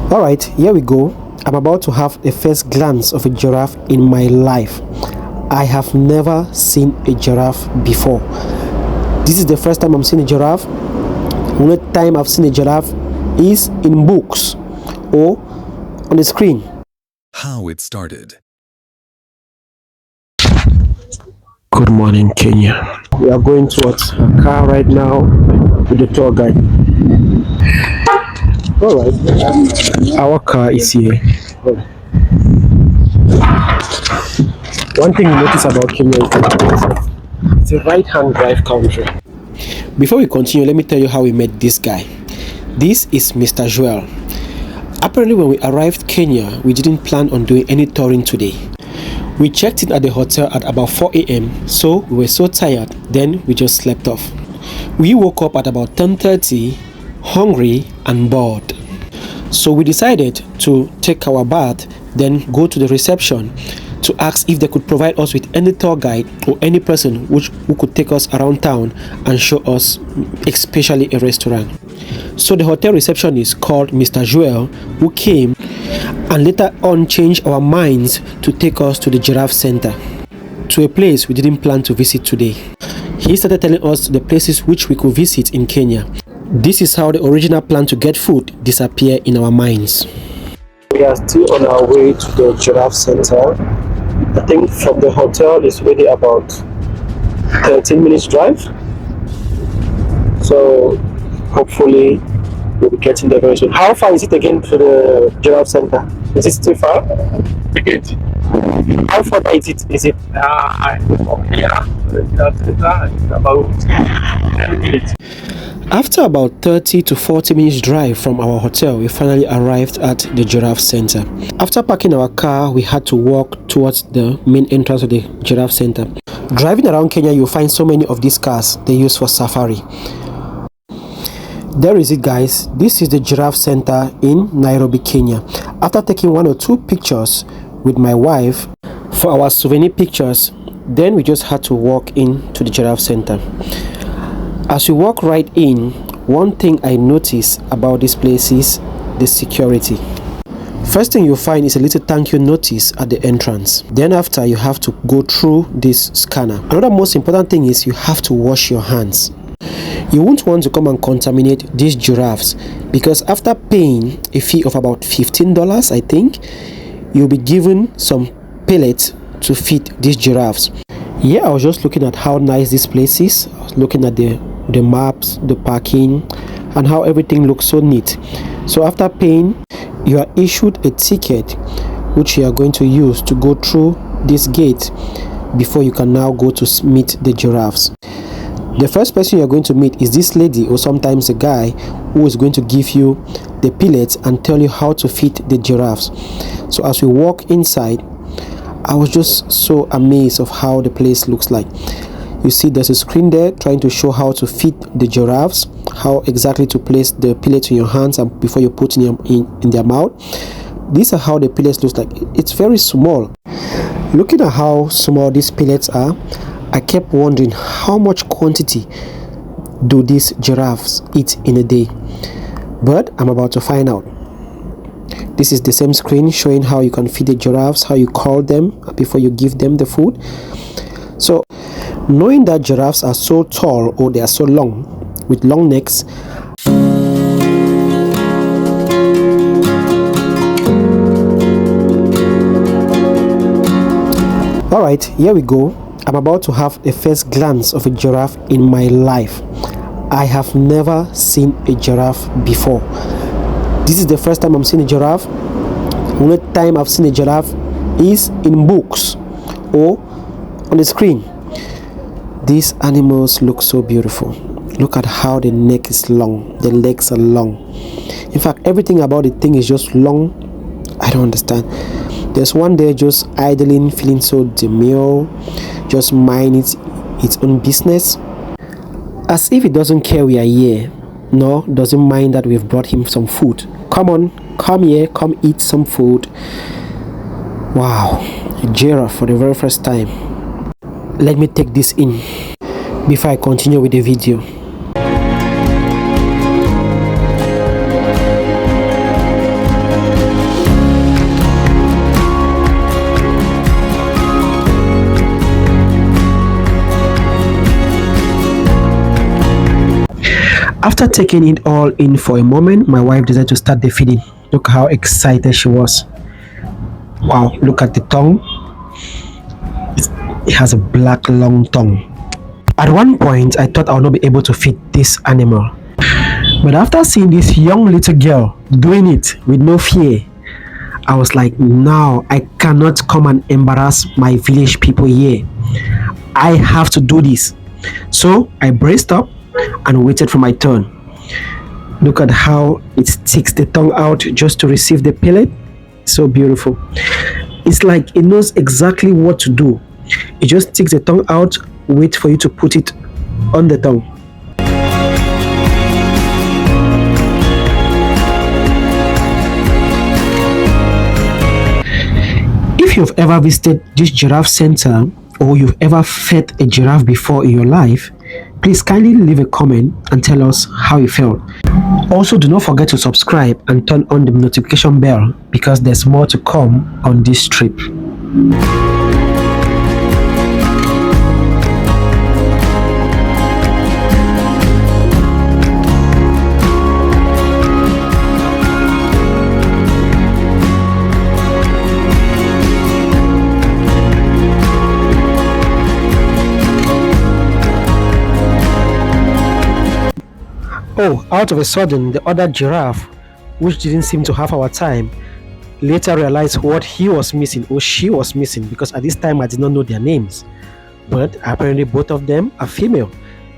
Alright, here we go. I'm about to have a first glance of a giraffe in my life. I have never seen a giraffe before. This is the first time I'm seeing a giraffe. The only time I've seen a giraffe is in books or on the screen. How it started. Good morning, Kenya. We are going towards a car right now with the tour guide. Alright, our car is here. One thing you notice about Kenya is that it's a right-hand drive country. Before we continue, let me tell you how we met this guy. This is Mr. Joel. Apparently, when we arrived Kenya, we didn't plan on doing any touring today. We checked in at the hotel at about 4 a.m. so we were so tired, then we just slept off. We woke up at about 10:30, hungry and bored. So we decided to take our bath, then go to the reception to ask if they could provide us with any tour guide or any person who could take us around town and show us especially a restaurant. So the hotel receptionist called Mr. Joel, who came and later on changed our minds to take us to the Giraffe Center, to a place we didn't plan to visit today. He started telling us the places which we could visit in Kenya. This is how the original plan to get food disappeared in our minds. We are still on our way to the Giraffe Center. I think from the hotel it's really about 13 minutes drive. So hopefully we'll be getting there very soon. How far is it again to the Giraffe Center? Is it still far? How far is it? Is it? About 10 minutes. After about 30 to 40 minutes drive from our hotel, we finally arrived at the Giraffe Center. After parking our car, we had to walk towards the main entrance of the Giraffe Center. Driving around Kenya, you'll find so many of these cars they use for safari. There is it, guys. This is the Giraffe Center in Nairobi, Kenya. After taking 1 or 2 pictures with my wife for our souvenir pictures, then we just had to walk into the Giraffe Center. As we walk right in, one thing I notice about this place is the security. First thing you'll find is a little thank you notice at the entrance. Then after, you have to go through this scanner. Another most important thing is you have to wash your hands. You won't want to come and contaminate these giraffes, because after paying a fee of about $15, I think, you'll be given some pellets to feed these giraffes. Yeah, I was just looking at how nice this place is. I was looking at the maps, the parking, and how everything looks so neat. So after paying, you are issued a ticket which you are going to use to go through this gate before you can now go to meet the giraffes. The first person you're going to meet is this lady, or sometimes a guy, who is going to give you the pellets and tell you how to feed the giraffes. So as we walk inside, I was just so amazed of how the place looks like. You see there's a screen there trying to show how to feed the giraffes, how exactly to place the pellets in your hands and before you put in their mouth. These are how the pellets looks like. It's very small. Looking at how small these pellets are, I kept wondering how much quantity do these giraffes eat in a day. But I'm about to find out. This is the same screen showing how you can feed the giraffes, how you call them before you give them the food. So, knowing that giraffes are so tall, or they are so long, with long necks, alright, here we go. I'm about to have a first glance of a giraffe in my life. I have never seen a giraffe before. This is the first time I'm seeing a giraffe. The only time I've seen a giraffe is in books or on the screen. These animals look so beautiful. Look at how the neck is long, the legs are long. In fact, everything about the thing is just long. I don't understand. There's one there just idling, feeling so demure, just minding its own business, as if it doesn't care we are here, nor doesn't mind that we've brought him some food. Come on, come here, come eat some food. Wow, a giraffe for the very first time. Let me take this in before I continue with the video. After taking it all in for a moment, my wife decided to start the feeding. Look how excited she was. Wow, look at the tongue. It has a black long tongue. At one point, I thought I would not be able to feed this animal. But after seeing this young little girl doing it with no fear, I was like, now I cannot come and embarrass my village people here. I have to do this. So I braced up and waited for my turn. Look at how it sticks the tongue out just to receive the pellet. So beautiful. It's like it knows exactly what to do. It just sticks the tongue out, wait for you to put it on the tongue. If you've ever visited this giraffe center or you've ever fed a giraffe before in your life, please kindly leave a comment and tell us how you felt. Also, do not forget to subscribe and turn on the notification bell because there's more to come on this trip. Oh, out of a sudden, the other giraffe, which didn't seem to have our time, later realized what he was missing or she was missing because at this time I did not know their names. But apparently both of them are female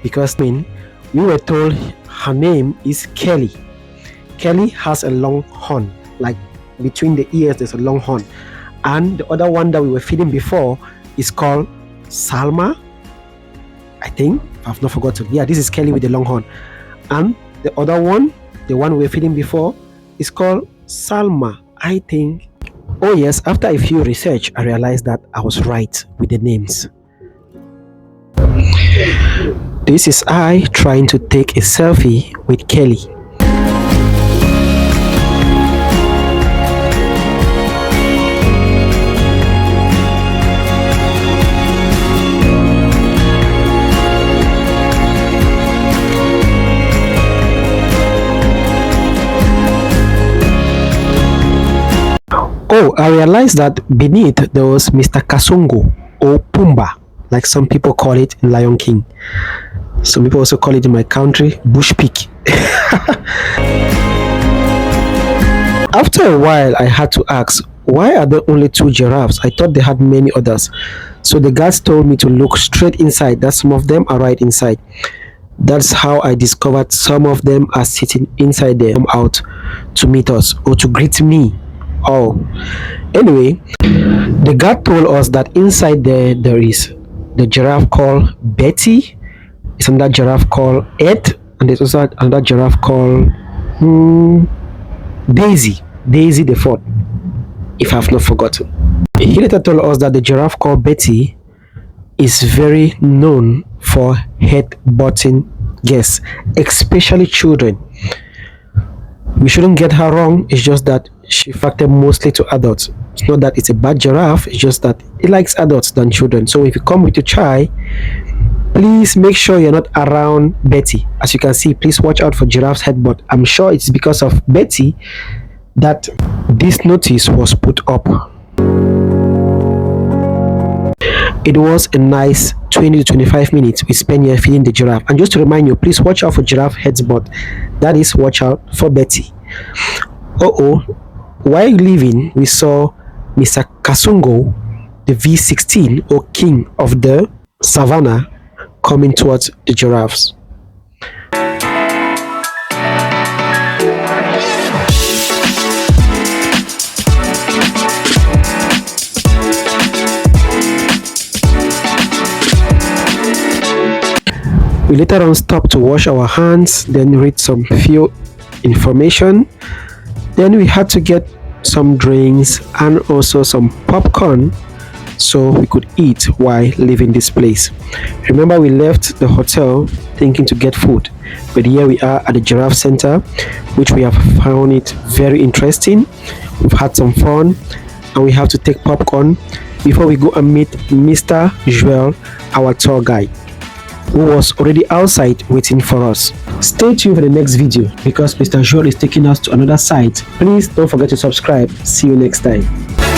because we were told her name is Kelly. Kelly has a long horn, like between the ears there's a long horn. And the other one that we were feeding before is called Salma, I think. I've not forgotten. Yeah, this is Kelly with the long horn. And the other one, the one we were feeding before, is called Salma, I think. Oh yes, after a few research, I realized that I was right with the names. This is I trying to take a selfie with Kelly. Oh, I realized that beneath there was Mr. Kasongo or Pumba, like some people call it in Lion King. Some people also call it in my country Bush Pig. After a while, I had to ask, why are there only 2 giraffes? I thought they had many others. So the guards told me to look straight inside, that some of them are right inside. That's how I discovered some of them are sitting inside there, come out to meet us or to greet me. Oh, anyway, the guard told us that inside there is the giraffe called Betty, there's another giraffe called Ed, and there's also another giraffe called Daisy the fourth, if I've not forgotten. He later told us that the giraffe called Betty is very known for head-butting guests, especially children. We shouldn't get her wrong, it's just that she factored mostly to adults. It's not that it's a bad giraffe, it's just that it likes adults than children. So if you come with your child, please make sure you're not around Betty. As you can see, please watch out for giraffe's headbutt. I'm sure it's because of Betty that this notice was put up. It was a nice 20 to 25 minutes we spent here feeding the giraffe. And just to remind you, please watch out for giraffe headbutt. That is, watch out for Betty. While leaving, we saw Mr. Kasungo, the V16 or king of the savannah, coming towards the giraffes. We later on stopped to wash our hands, then read some few information. Then we had to get some drinks and also some popcorn so we could eat while leaving this place. Remember, we left the hotel thinking to get food, but here we are at the Giraffe Center, which we have found it very interesting. We've had some fun and we have to take popcorn before we go and meet Mr. Joel, our tour guide. who was already outside waiting for us. Stay tuned for the next video because Mr. Joel is taking us to another site. Please don't forget to subscribe. See you next time.